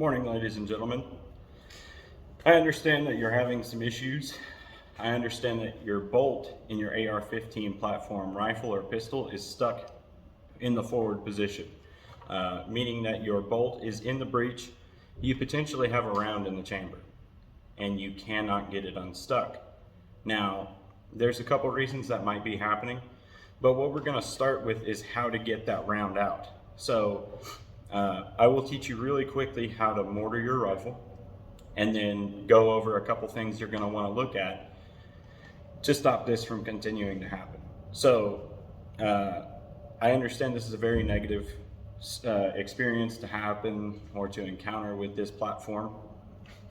Morning, ladies and gentlemen. I understand that you're having some issues. I understand that your bolt in your AR-15 platform rifle or pistol is stuck in the forward position, meaning that your bolt is in the breech. You potentially have a round in the chamber and you cannot get it unstuck. Now, there's a couple reasons that might be happening, but what we're going to start with is how to get that round out. So I will teach you really quickly how to mortar your rifle and then go over a couple things you're going to want to look at to stop this from continuing to happen. So I understand this is a very negative experience to happen or to encounter with this platform,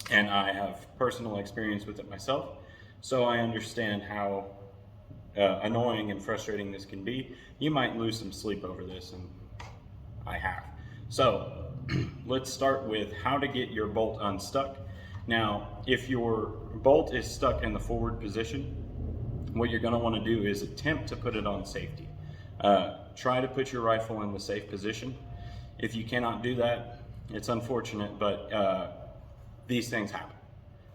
and I have personal experience with it myself, so I understand how annoying and frustrating this can be. You might lose some sleep over this, and I have. So let's start with how to get your bolt unstuck. Now, if your bolt is stuck in the forward position, what you're going to want to do is attempt to put it on safety. Try to put your rifle in the safe position. If you cannot do that, it's unfortunate, but these things happen.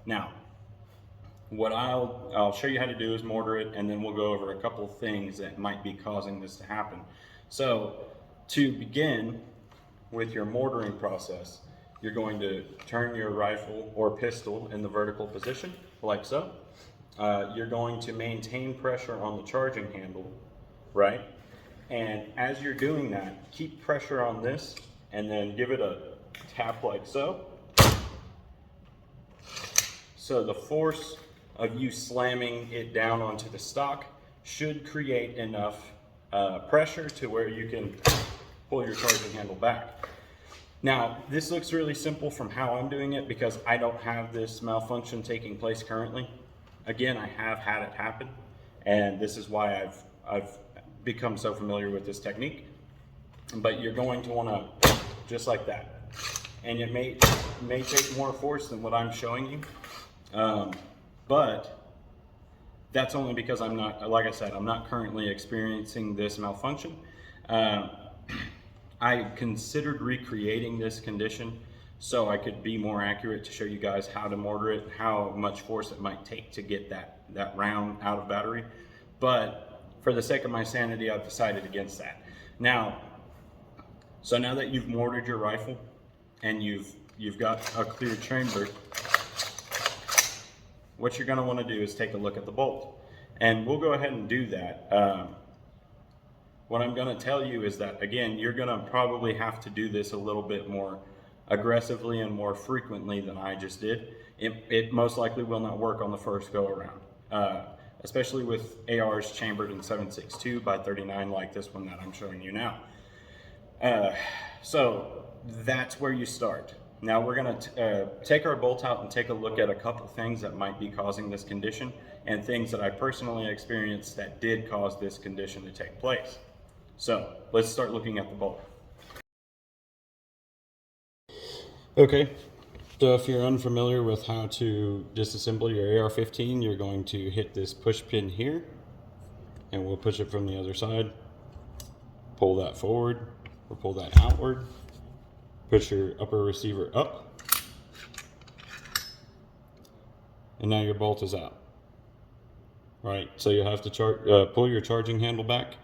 Now, what I'll show you how to do is mortar it, and then we'll go over a couple things that might be causing this to happen. So to begin with your mortaring process, you're going to turn your rifle or pistol in the vertical position, like so. You're going to maintain pressure on the charging handle, right? And as you're doing that, keep pressure on this and then give it a tap like so. So the force of you slamming it down onto the stock should create enough pressure to where you can pull your charging handle back. Now, this looks really simple from how I'm doing it because I don't have this malfunction taking place currently. Again, I have had it happen, and this is why I've become so familiar with this technique. But you're going to want to just like that, and it may take more force than what I'm showing you, but that's only because I'm not, like I said, I'm not currently experiencing this malfunction. I considered recreating this condition so I could be more accurate to show you guys how to mortar it, how much force it might take to get that round out of battery. But for the sake of my sanity, I've decided against that. Now, so now that you've mortared your rifle and you've got a clear chamber, what you're going to want to do is take a look at the bolt. And we'll go ahead and do that. What I'm going to tell you is that, again, you're going to probably have to do this a little bit more aggressively and more frequently than I just did. It most likely will not work on the first go around, especially with ARs chambered in 7.62 by 39 like this one that I'm showing you now. So that's where you start. Now we're going to take our bolt out and take a look at a couple things that might be causing this condition and things that I personally experienced that did cause this condition to take place. So let's start looking at the bolt. Okay, so if you're unfamiliar with how to disassemble your AR-15, you're going to hit this push pin here, and we'll push it from the other side. Pull that forward or pull that outward. Push your upper receiver up, and now your bolt is out. Right, so you'll have to pull your charging handle back,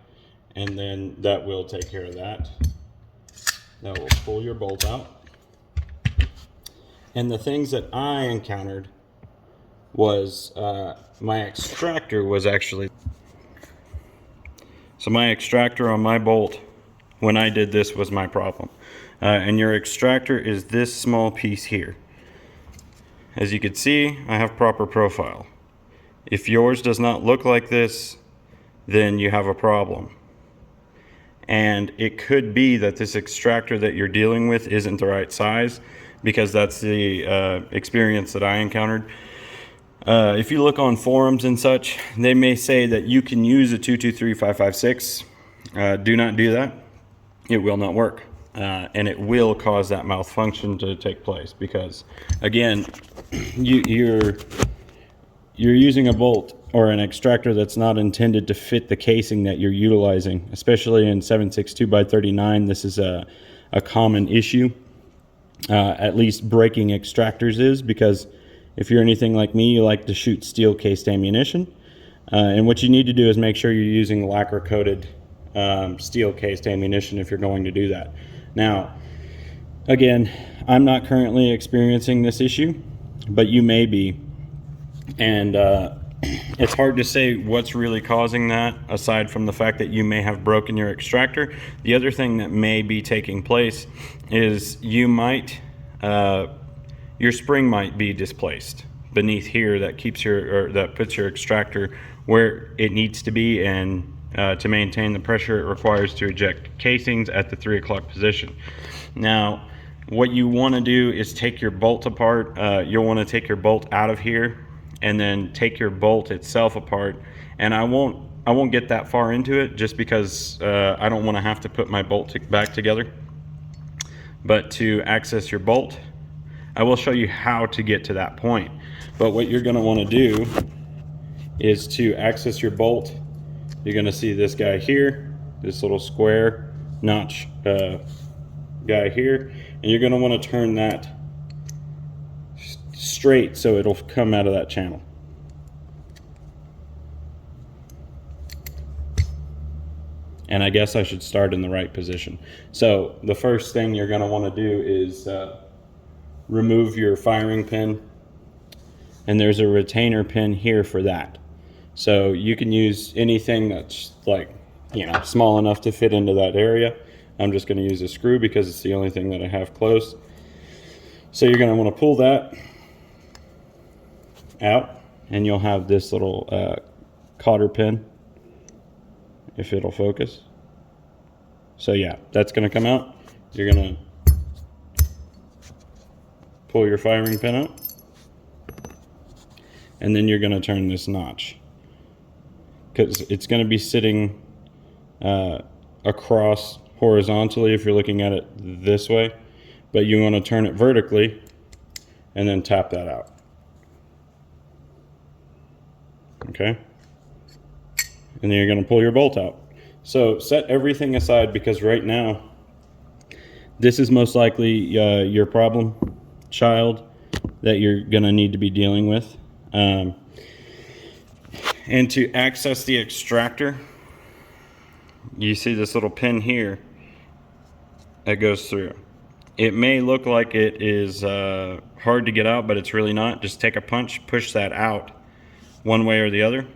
and then that will take care of that. That will pull your bolt out. And the things that I encountered was my extractor was actually... So my extractor on my bolt, when I did this, was my problem. And your extractor is this small piece here. As you can see, I have proper profile. If yours does not look like this, then you have a problem. And it could be that this extractor that you're dealing with isn't the right size, because that's the experience that I encountered. If you look on forums and such, they may say that you can use a 223-556. Do not do that. It will not work. And it will cause that malfunction to take place because, again, you're using a bolt or an extractor that's not intended to fit the casing that you're utilizing, especially in 7.62 by 39. This is a common issue. at least breaking extractors is, because if you're anything like me, you like to shoot steel cased ammunition. And what you need to do is make sure you're using lacquer coated steel cased ammunition if you're going to do that. Now, again, I'm not currently experiencing this issue, but you may be. And it's hard to say what's really causing that, aside from the fact that you may have broken your extractor. The other thing that may be taking place is you might, your spring might be displaced beneath here that keeps your, or that puts your extractor where it needs to be, and to maintain the pressure it requires to eject casings at the 3 o'clock position. Now, what you want to do is take your bolt apart. You'll want to take your bolt out of here and then take your bolt itself apart. And I won't get that far into it, just because I don't want to have to put my bolt back together. But to access your bolt, I will show you how to get to that point. But what you're going to want to do is to access your bolt. You're going to see this guy here, this little square notch guy here, and you're going to want to turn that straight so it'll come out of that channel. And I guess I should start in the right position. So the first thing you're going to want to do is remove your firing pin, and there's a retainer pin here for that. So you can use anything that's, like, you know, small enough to fit into that area. I'm just going to use a screw because it's the only thing that I have close. So you're going to want to pull that out, and you'll have this little cotter pin, if it'll focus. So yeah, that's going to come out. You're going to pull your firing pin out, and then you're going to turn this notch, because it's going to be sitting across horizontally if you're looking at it this way, but you want to turn it vertically and then tap that out. Okay, and then you're going to pull your bolt out. So set everything aside, because right now this is most likely your problem child that you're going to need to be dealing with. And to access the extractor, you see this little pin here that goes through. It may look like it is hard to get out, but it's really not. Just take a punch, push that out one way or the other,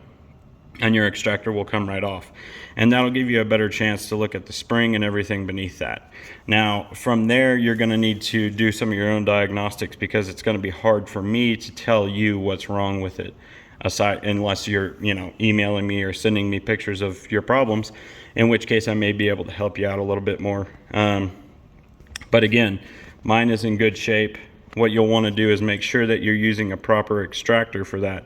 and your extractor will come right off. And that'll give you a better chance to look at the spring and everything beneath that. Now, from there, you're going to need to do some of your own diagnostics, because it's going to be hard for me to tell you what's wrong with it, unless you're, you know, emailing me or sending me pictures of your problems, in which case I may be able to help you out a little bit more. But again, mine is in good shape. What you'll want to do is make sure that you're using a proper extractor for that,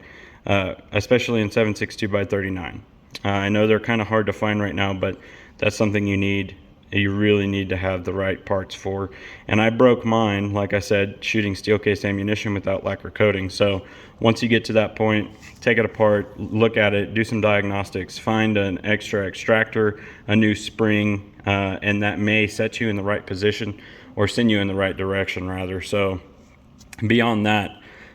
especially in 7.62x39. I know they're kind of hard to find right now, but that's something you really need to have the right parts for. And I broke mine, like I said, shooting steel cased ammunition without lacquer coating. So once you get to that point, take it apart, look at it, do some diagnostics, find an extra extractor, a new spring, and that may set you in the right position, or send you in the right direction rather. So beyond that,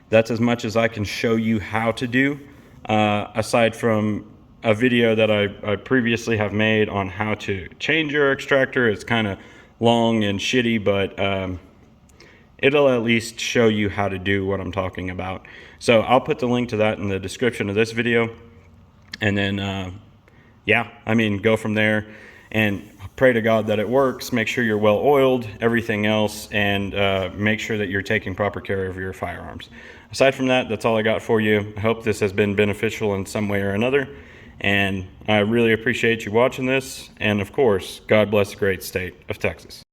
that's as much as I can show you how to do, aside from a video that I previously have made on how to change your extractor. It's kind of long and shitty, but it'll at least show you how to do what I'm talking about. So I'll put the link to that in the description of this video, and then yeah, I mean, go from there and pray to God that it works. Make sure you're well oiled, everything else, and make sure that you're taking proper care of your firearms. Aside from that, that's all I got for you. I hope this has been beneficial in some way or another, and I really appreciate you watching this. And of course, God bless the great state of Texas.